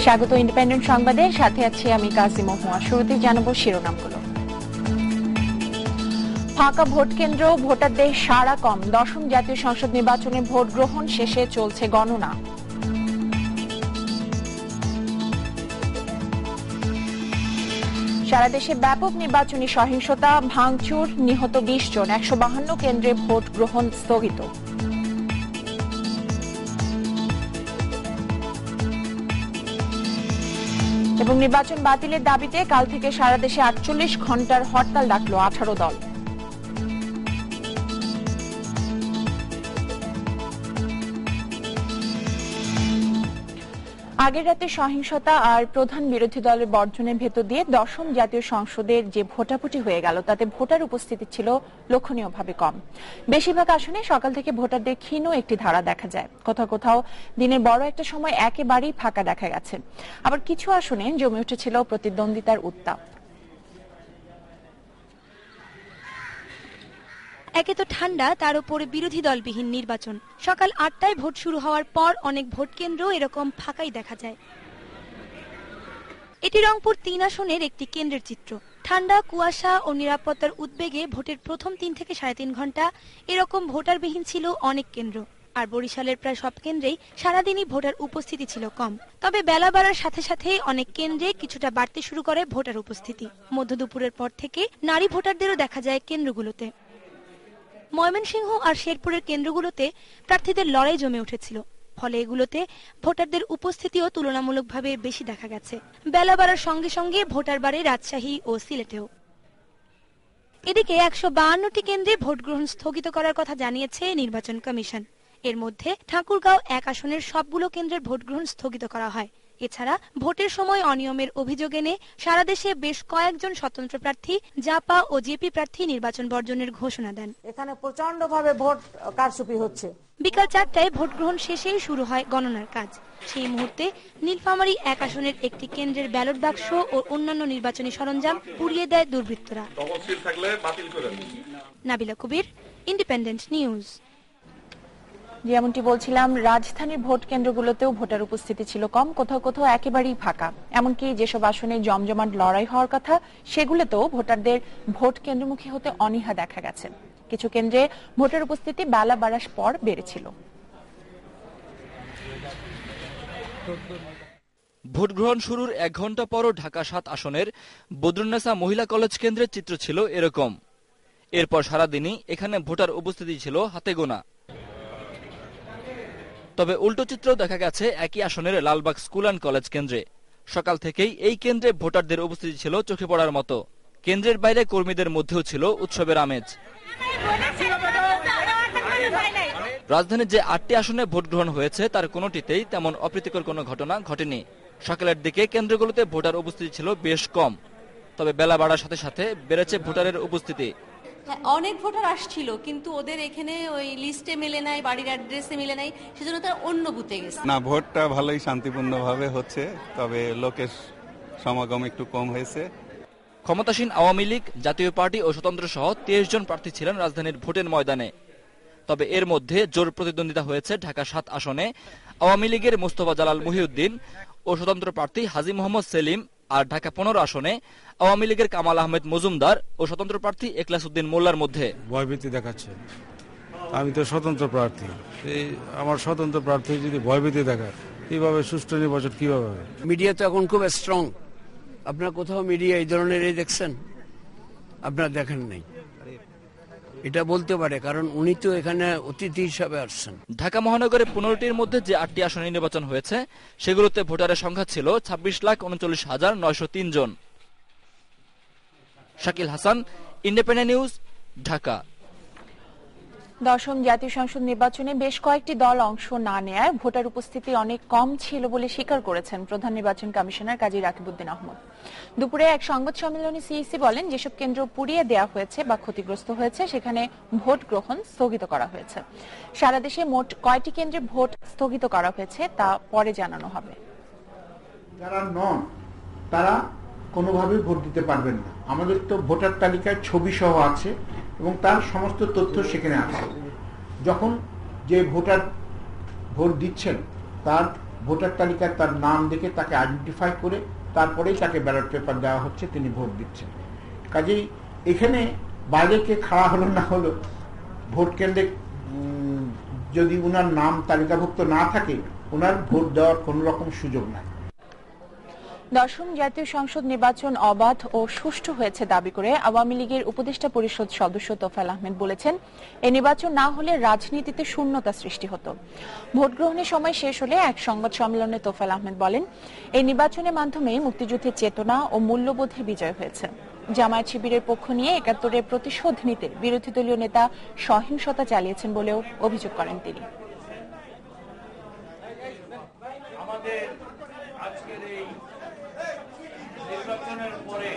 স্বাগত ইন্ডিপেন্ডেন্ট সংবাদে, সাথে আছি আমি কাজী মহুয়া। শুরুতে জানাবো শিরোনামগুলো। ফাঁকা ভোট কেন্দ্র, ভোটারদের সাড়া কম। দশম জাতীয় সংসদ নির্বাচনে ভোট গ্রহণ শেষে চলছে গণনা। সারা দেশে ব্যাপক নির্বাচনী সহিংসতা, ভাঙচুর, নিহত 20 জন। 152 কেন্দ্রে ভোট গ্রহণ স্থগিত। এবং নির্বাচন বাতিলের দাবিতে কাল থেকে সারা দেশে 48 ঘন্টার হরতাল ডাকল 18 দল। আগের রাতে সহিংসতা আর প্রধান বিরোধী দলের বর্জনের ভেতর দিয়ে দশম জাতীয় সংসদের যে ভোটাভুটি হয়ে গেল, তাতে ভোটার উপস্থিতি ছিল লক্ষণীয়ভাবে কম। বেশিরভাগ আসনে সকাল থেকে ভোটারদের ক্ষীণ একটি ধারা দেখা যায়। কোথাও কোথাও দিনের বড় একটা সময় একেবারেই ফাঁকা দেখা গেছে। আবার কিছু আসনে জমে উঠেছিল প্রতিদ্বন্দ্বিতার উত্তাপ। একে তো ঠান্ডা, তার উপরে বিরোধী দলবিহীন নির্বাচন। সকাল 8টায় ভোট শুরু হওয়ার পর অনেক ভোট কেন্দ্র এরকম ফাঁকাই দেখা যায়। এটি রংপুর 3 আসনের একটি কেন্দ্রের চিত্র। ঠান্ডা, কুয়াশা ও নিরাপত্তার উদ্বেগে ভোটের প্রথম 3 থেকে 3.5 ঘন্টা এরকম ভোটারবিহীন ছিল অনেক কেন্দ্র। আর বরিশালের প্রায় সব কেন্দ্রেই সারাদিনই ভোটার উপস্থিতি ছিল কম। তবে বেলা বাড়ার সাথে সাথে অনেক কেন্দ্রে কিছুটা বাড়তে শুরু করে ভোটার উপস্থিতি। মধ্য দুপুরের পর থেকে নারী ভোটারদেরও দেখা যায় কেন্দ্রগুলোতে। ময়মনসিংহ আর শেরপুরের কেন্দ্রগুলোতে প্রার্থীদের লড়াই জমে উঠেছিল, ফলে এগুলোতে ভোটারদের উপস্থিতিও তুলনামূলকভাবে বেশি দেখা গেছে। বেলা বাড়ার সঙ্গে সঙ্গে ভোটার বাড়ে রাজশাহী ও সিলেটেও। এদিকে 152টি কেন্দ্রে ভোট গ্রহণ স্থগিত করার কথা জানিয়েছে নির্বাচন কমিশন। এর মধ্যে ঠাকুরগাঁও 1 আসনের সবগুলো কেন্দ্রের ভোট গ্রহণ স্থগিত করা হয়। এছাড়া ভোটের সময় অনিয়মের অভিযোগ এনে সারা দেশে বেশ কয়েকজন স্বতন্ত্র প্রার্থী, জাপা ও জেপি প্রার্থী নির্বাচন বর্জনের ঘোষণা দেন। এখানে প্রচন্ডভাবে ভোট কারচুপি হচ্ছে। বিকাল 4টায় ভোট গ্রহণ শেষেই শুরু হয় গণনার কাজ। সেই মুহূর্তে নীলফামারী 1 আসনের একটি কেন্দ্রের ব্যালট বাক্স ও অন্যান্য নির্বাচনী সরঞ্জাম পুড়িয়ে দেয় দুর্বৃত্তরা। নাবিলা কবির, ইন্ডিপেন্ডেন্ট নিউজ। যেমনটি বলছিলাম, রাজধানীর ভোট কেন্দ্রগুলোতেও ভোটার উপস্থিতি ছিল কম, কোথাও কোথাও একেবারেই ফাঁকা। এমনকি যেসব আসনে জমজমাট লড়াই হওয়ার কথা, সেগুলোতেও ভোটারদের ভোট কেন্দ্রমুখী হতে অনীহা দেখা গেছে। কিছু কেন্দ্রে ভোটার উপস্থিতি বেলা বাড়ার পর বেড়েছিল। ভোট গ্রহণ শুরুর 1 ঘন্টা পরও ঢাকা 7 আসনের বদরুন্নেসা মহিলা কলেজ কেন্দ্রের চিত্র ছিল এরকম। এরপর সারাদিনই এখানে ভোটার উপস্থিতি ছিল হাতে গোনা। তবে উল্টো চিত্র দেখা গেছে একই আসনের লালবাগ স্কুল অ্যান্ড কলেজ কেন্দ্রে। সকাল থেকেই এই কেন্দ্রে ভোটারদের উপস্থিতি ছিল চোখে পড়ার মতো। কেন্দ্রের বাইরে কর্মীদের মধ্যেও ছিল উৎসবের আমেজ। রাজধানীর যে 8টি আসনে ভোট গ্রহণ হয়েছে তার কোনোটিতেই তেমন অপ্রীতিকর কোনো ঘটনা ঘটেনি। সকালের দিকে কেন্দ্রগুলোতে ভোটার উপস্থিতি ছিল বেশ কম, তবে বেলা বাড়ার সাথে সাথে বেড়েছে ভোটারের উপস্থিতি। অনেক ভোটার আসছিল, কিন্তু ওদের এখানে ওই লিস্টে মেলে নাই, বাড়ির অ্যাড্রেসে মেলে নাই, সেজন্য তারা অন্য বুথে গেছে। না, ভোটটা ভালোই শান্তিপূর্ণভাবে হচ্ছে, তবে লোকের সমাগম একটু কম হয়েছে। ক্ষমতাসীন আওয়ামী লীগ, জাতীয় পার্টি ও স্বতন্ত্র সহ 23 জন প্রার্থী ছিলেন রাজধানীর ভোটের ময়দানে। তবে এর মধ্যে জোর প্রতিদ্বন্দ্বিতা হয়েছে ঢাকা 7 আসনে আওয়ামী লীগের মোস্তফা জালাল মুহিউদ্দিন ও স্বতন্ত্র প্রার্থী হাজী মোহাম্মদ সেলিম, আর ঢাকা 15 আসনে আওয়ামী লীগের কামাল আহমেদ মজুমদার ও স্বতন্ত্র প্রার্থী এখলাস উদ্দিন মোল্লার মধ্যে। ভয়ভীতি দেখাচ্ছে। আমি তো স্বতন্ত্র প্রার্থী, এই আমার স্বতন্ত্র প্রার্থী যদি ভয়ভীতি দেখায়, এইভাবে সুষ্ঠু নির্বাচন কিভাবে হবে? মিডিয়া তো এখন খুব স্ট্রং। আপনার কোথাও মিডিয়া এই ধরনের দেখছেন? আপনারা দেখেন নাই, এটা বলতে পারে, কারণ উনি তো এখানে অতিথি হিসাবে আসছেন। ঢাকা মহানগরে 15টির মধ্যে যে 8টি আসনে নির্বাচন হয়েছে সেগুলোতে ভোটারের সংখ্যা ছিল 26,39,903 জন। Shakil Hasan, independent news, Dhaka. দশম জাতীয় সংসদ নির্বাচনে বেশ কয়েকটি দল অংশ না নেয় ভোটার উপস্থিতি অনেক কম ছিল বলে স্বীকার করেছেন প্রধান নির্বাচন কমিশনার কাজী রাকিবউদ্দিন আহমদ। দুপুরে এক সংবাদ সম্মেলনে সিইসি বলেন, যেসব কেন্দ্র পুড়িয়ে দেওয়া হয়েছে বা ক্ষতিগ্রস্ত হয়েছে সেখানে ভোট গ্রহণ স্থগিত করা হয়েছে। সারা দেশে মোট কয়টি কেন্দ্রে ভোট স্থগিত করা হয়েছে তা পরে জানানো হবে। যারা নন তারা কোনোভাবে ভোট দিতে পারবেন না। আমাদের তো ভোটার তালিকায় ছবি সহ আছে এবং তার সমস্ত তথ্য সেখানে আছে। যখন যে ভোটার ভোট দিচ্ছেন তার ভোটার তালিকায় তার নাম দেখে তাকে আইডেন্টিফাই করে তারপরেই তাকে ব্যালট পেপার দেওয়া হচ্ছে, তিনি ভোট দিচ্ছেন। কাজেই এখানে বাইরে কে খাড়া হলো না হলো, ভোট কেন্দ্রে যদি উনার নাম তালিকাভুক্ত না থাকে উনার ভোট দেওয়ার কোন রকম সুযোগ নাই। দশম জাতীয় সংসদ নির্বাচন অবাধ ও সুষ্ঠু হয়েছে দাবি করে আওয়ামী লীগের উপদেষ্টা পরিষদ সদস্য তোফায়েল আহমেদ বলেছেন, এই নির্বাচন না হলে রাজনীতিতে শূন্যতা সৃষ্টি হতো। ভোট গ্রহণের সময় শেষ হলে এক সংবাদ সম্মেলনে তোফায়েল আহমেদ বলেন, এই নির্বাচনের মাধ্যমে মুক্তিযুদ্ধের চেতনা ও মূল্যবোধের বিজয় হয়েছে। জামায়াত শিবিরের পক্ষ নিয়ে ৭১-এর প্রতিশোধ নিতে বিরোধী দলীয় নেতা সহিংসতা চালিয়েছেন বলেও অভিযোগ করেন তিনি। নির্বাচনের পরে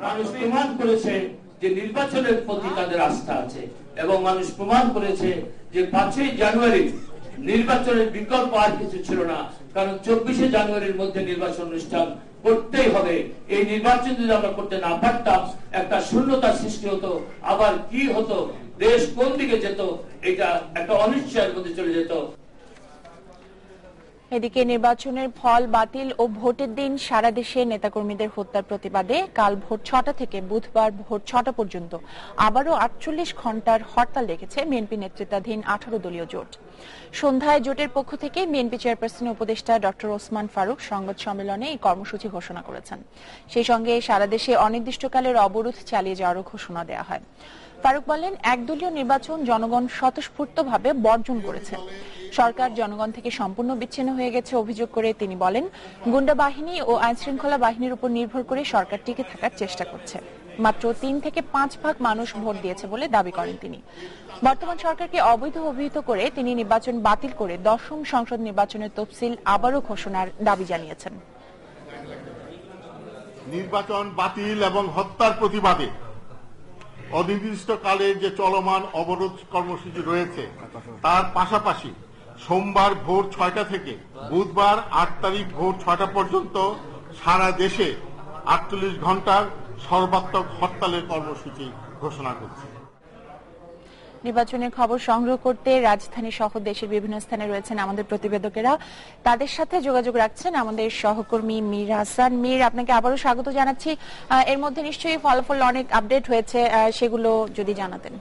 মানুষ প্রমাণ করেছে যে নির্বাচনের প্রতি তাদের আস্থা আছে এবং মানুষ প্রমাণ করেছে যে ৫ই জানুয়ারি নির্বাচনের বিকল্প আর কিছু ছিল না, কারণ ২৪শে জানুয়ারির মধ্যে নির্বাচন অনুষ্ঠান করতেই হবে। এই নির্বাচন যদি আমরা করতে না পারতাম একটা শূন্যতার সৃষ্টি হতো, আবার কি হতো, দেশ কোন দিকে যেত, এটা একটা অনিশ্চয়ের মধ্যে চলে যেত। এদিকে নির্বাচনের ফল বাতিল ও ভোটের দিন সারা দেশে নেতাকর্মীদের হত্যার প্রতিবাদে কাল ভোর ৬টা থেকে বুধবার ভোর ৬টা পর্যন্ত আবারও ৪৮ ঘণ্টার হরতাল ডেকেছে বিএনপি নেতৃত্বাধীন ১৮ দলীয় জোট। সন্ধ্যায় জোটের পক্ষ থেকে বিএনপি চেয়ারপারসনের উপদেষ্টা ডক্টর ওসমান ফারুক সংবাদ সম্মেলনে এই কর্মসূচি ঘোষণা করেছেন। সেই সঙ্গে সারা দেশে অনির্দিষ্টকালের অবরোধ চালিয়ে যাওয়ারও ঘোষণা দেওয়া হয়। ফারুক বলেন, একদলীয় নির্বাচন জনগণ স্বতঃস্ফূর্তভাবে বর্জন করেছে। সরকার জনগণ থেকে সম্পূর্ণ বিচ্ছিন্ন হয়ে গেছে অভিযোগ করে তিনি বলেন, গুন্ডা বাহিনী ও আইনশৃঙ্খলা বাহিনীর উপর নির্ভর করে সরকার টিকে থাকার চেষ্টা করছে। মাত্র ৩ থেকে ৫ ভাগ মানুষ ভোট দিয়েছে বলে দাবি করেন তিনি। বর্তমান সরকারকে অবৈধ অভিহিত করে তিনি নির্বাচন বাতিল করে দশম সংসদ নির্বাচনের তফসিল আবারও ঘোষণার দাবি জানিয়েছেন। নির্বাচন বাতিল এবং হত্যার প্রতিবাদে অনির্দিষ্টকালের যে চলমান অবরোধ কর্মসূচি রয়েছে তার পাশাপাশি সোমবার ভোর ৬টা থেকে বুধবার ৮ তারিখ ভোর ৬টা পর্যন্ত সারা দেশে ৪৮ ঘণ্টার সর্বাত্মক হরতালের কর্মসূচি ঘোষণা করছে। নির্বাচনের খবর সংগ্রহ করতে রাজধানী সহ দেশের বিভিন্ন স্থানে রয়েছেন আমাদের প্রতিবেদকেরা। তাদের সাথে যোগাযোগ রাখছেন আমাদের সহকর্মী মীর হাসান। মীর, আপনাকে আবারও স্বাগত জানাচ্ছি। এর মধ্যে নিশ্চয়ই ফলাফল অনেক আপডেট হয়েছে, সেগুলো যদি জানাতেন।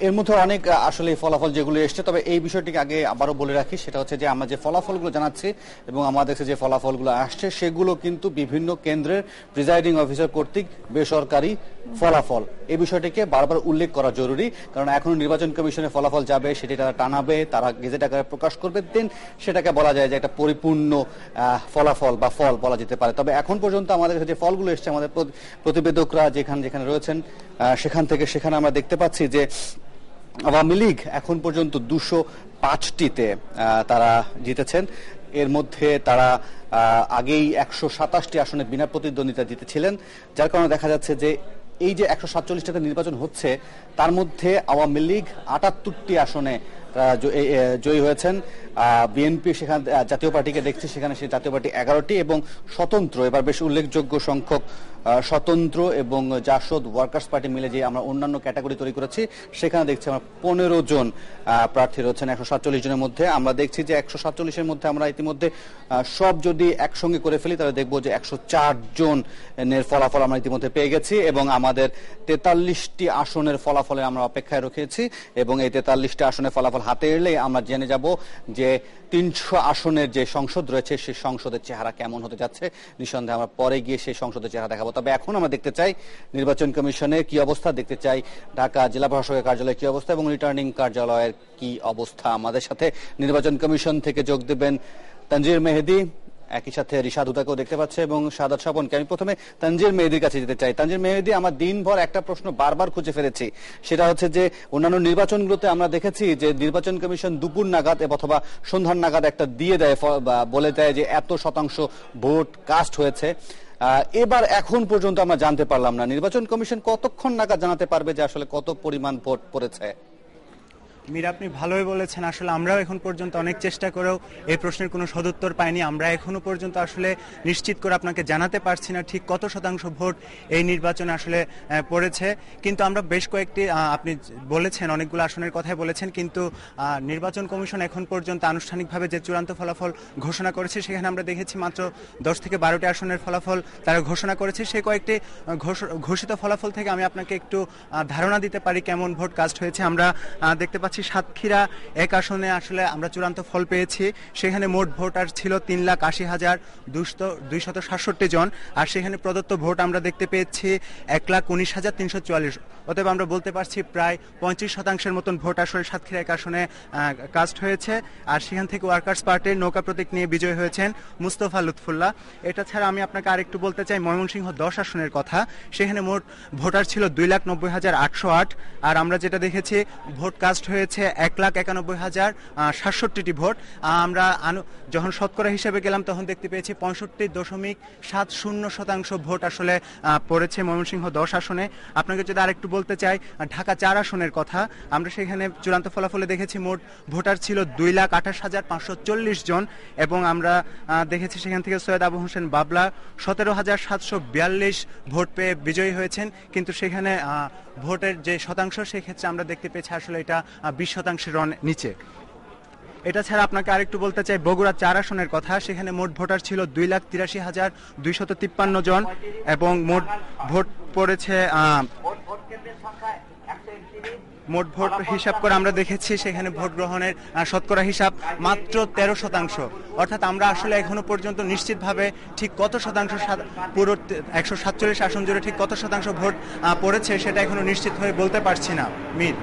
এর মধ্যে অনেক আসলে ফলাফল যেগুলো এসছে, তবে এই বিষয়টিকে আগে আবারও বলে রাখি, সেটা হচ্ছে যে আমরা যে ফলাফলগুলো জানাচ্ছি এবং আমাদের যে ফলাফলগুলো আসছে সেগুলো কিন্তু বিভিন্ন কেন্দ্রের প্রিজাইডিং অফিসার কর্তৃক বেসরকারি ফলাফল। এই বিষয়টিকে বারবার উল্লেখ করা জরুরি, কারণ এখন নির্বাচন কমিশনের ফলাফল যাবে, সেটি তারা টানাবে, তারা গেজেট আকারে প্রকাশ করবে, দেন সেটাকে বলা যায় যে একটা পরিপূর্ণ ফলাফল বা ফল বলা যেতে পারে। তবে এখন পর্যন্ত আমাদের যে ফলগুলো এসছে, আমাদের প্রতিবেদকরা যেখানে রয়েছেন সেখানে আমরা দেখতে পাচ্ছি যে আওয়ামী লীগ এখন পর্যন্ত ২০৫টিতে তারা জিতেছেন। এর মধ্যে তারা আগেই ১২৭টি আসনে বিনা প্রতিদ্বন্দ্বিতা জিতেছিলেন, যার কারণে দেখা যাচ্ছে যে এই যে ১৪৭টাতে নির্বাচন হচ্ছে তার মধ্যে আওয়ামী লীগ ৭৮টি আসনে জয়ী হয়েছেন। বিএনপি সেখানে জাতীয় পার্টিকে দেখছি, সেখানে সেই জাতীয় পার্টি ১১টি এবং স্বতন্ত্র, এবার বেশ উল্লেখযোগ্য সংখ্যক স্বতন্ত্র এবং জাসদ ওয়ার্কার্স পার্টি মিলে যে আমরা অন্যান্য ক্যাটাগরি তৈরি করেছি সেখানে দেখছি আমরা ১৫ জন প্রার্থী রয়েছেন ১৪৭ জনের মধ্যে। আমরা দেখছি যে ১৪৭-এর মধ্যে আমরা ইতিমধ্যে সব যদি একসঙ্গে করে ফেলি তাহলে দেখবো যে ১০৪ জনের ফলাফল আমরা ইতিমধ্যে পেয়ে গেছি এবং আমাদের ৪৩টি আসনের ফলাফলে আমরা অপেক্ষায় রেখেছি এবং এই ৪৩টি আসনের ফলাফল হাতে এলে আমরা জেনে যাব যে ৩০০ আসনের যে সংসদ রয়েছে সেই সংসদের চেহারা কেমন হতে যাচ্ছে। নিঃসন্দেহে আমরা পরে গিয়ে সেই সংসদের চেহারা দেখাবো। তবে এখন আমরা দেখতে চাই নির্বাচন কমিশনের কি অবস্থা, দেখতে চাই ঢাকা জেলা প্রশাসকের কার্যালয়ের কি অবস্থা এবং রিটার্নিং কার্যালয়ের কি অবস্থা। আমাদের সাথে নির্বাচন কমিশন থেকে যোগ দেবেন তানজির মেহেদি, একই সাথে রিশাদ হুদাকেও দেখতে পাচ্ছে এবং সাদাত স্বপনকে। আমি প্রথমে তানজির মেহেদির কাছে যেতে চাই। তানজির মেহেদি, আমার দিনভর একটা প্রশ্ন বারবার খুঁজে ফেলেছি, সেটা হচ্ছে যে অন্যান্য নির্বাচনগুলোতে আমরা দেখেছি যে নির্বাচন কমিশন দুপুর নাগাদ অথবা সন্ধ্যার নাগাদ একটা দিয়ে দেয়, বলে দেয় যে এত শতাংশ ভোট কাস্ট হয়েছে। এবার এখন পর্যন্ত আমরা জানতে পারলাম না নির্বাচন কমিশন কতক্ষণ নাগাদ জানাতে পারবে যে আসলে কত পরিমাণ ভোট পড়েছে। মীর, আপনি ভালোই বলেছেন। আসলে আমরাও এখন পর্যন্ত অনেক চেষ্টা করেও এই প্রশ্নের কোনো সদুত্তর পাইনি। আমরা এখনো পর্যন্ত আসলে নিশ্চিত করে আপনাকে জানাতে পারছি না ঠিক কত শতাংশ ভোট এই নির্বাচনে আসলে পড়েছে। কিন্তু আমরা বেশ কয়েকটি, আপনি বলেছেন অনেকগুলো আসনের কথাই বলেছেন, কিন্তু নির্বাচন কমিশন এখন পর্যন্ত আনুষ্ঠানিকভাবে যে চূড়ান্ত ফলাফল ঘোষণা করেছে সেখানে আমরা দেখেছি মাত্র 10 থেকে 12টি আসনের ফলাফল তারা ঘোষণা করেছে। সেই কয়েকটি ঘোষিত ফলাফল থেকে আমি আপনাকে একটু ধারণা দিতে পারি কেমন ভোট কাস্ট হয়েছে। আমরা দেখতে পাচ্ছি সাতক্ষীরা 1 আসনে আসলে আমরা চূড়ান্ত ফল পেয়েছি। সেখানে মোট ভোটার ছিল 3,80,267 জন, আর সেখানে প্রদত্ত ভোট আমরা দেখতে পেয়েছি 1,19,344। অতএব আমরা বলতে পারছি প্রায় 35% মতন ভোট আসলে সাতক্ষীরা 1 আসনে কাস্ট হয়েছে। আর সেখান থেকে ওয়ার্কার্স পার্টির নৌকা প্রতীক নিয়ে বিজয়ী হয়েছেন মুস্তফা লুৎফুল্লাহ। এটা ছাড়া আমি আপনাকে আরেকটু বলতে চাই ময়মনসিংহ 10 আসনের কথা। সেখানে মোট ভোটার ছিল 2,90,808, আর আমরা যেটা দেখেছি ভোট কাস্ট হয়েছে 1,91,760টি ভোট। আমরা যখন শতকরা হিসেবে গেলাম তখন দেখতে পেয়েছি 65.70% ভোট আসলে পড়েছে ময়মনসিংহ 10 আসনে। আপনাকে যদি আরেকটু বলতে চাই ঢাকা 4 আসনের কথা, আমরা সেখানে চূড়ান্ত ফলাফলে দেখেছি মোট ভোটার ছিল 2,28,540 জন, এবং আমরা দেখেছি সেখান থেকে সৈয়দ আবু হোসেন বাবলা 17,742 ভোট পেয়ে বিজয়ী হয়েছেন। কিন্তু সেখানে ভোটের যে শতাংশ সেক্ষেত্রে আমরা দেখতে পেয়েছি আসলে এটা 20%-এর নিচে। এটা ছাড়া আপনাকে আরেকটু বলতে চাই বগুড়া 4 আসনের কথা। সেখানে মোট ভোটার ছিল 2,83,253 জন, এবং মোট ভোট পড়েছে মোট ভোট হিসাব করে আমরা দেখেছি সেখানে ভোট গ্রহণের শতকরা হিসাব মাত্র 13%। অর্থাৎ আমরা আসলে এখনো পর্যন্ত নিশ্চিতভাবে ঠিক কত শতাংশ পুরো 147 আসন জুড়ে ঠিক কত শতাংশ ভোট পড়েছে সেটা এখনো নিশ্চিত হয়ে বলতে পারছি না। মীর।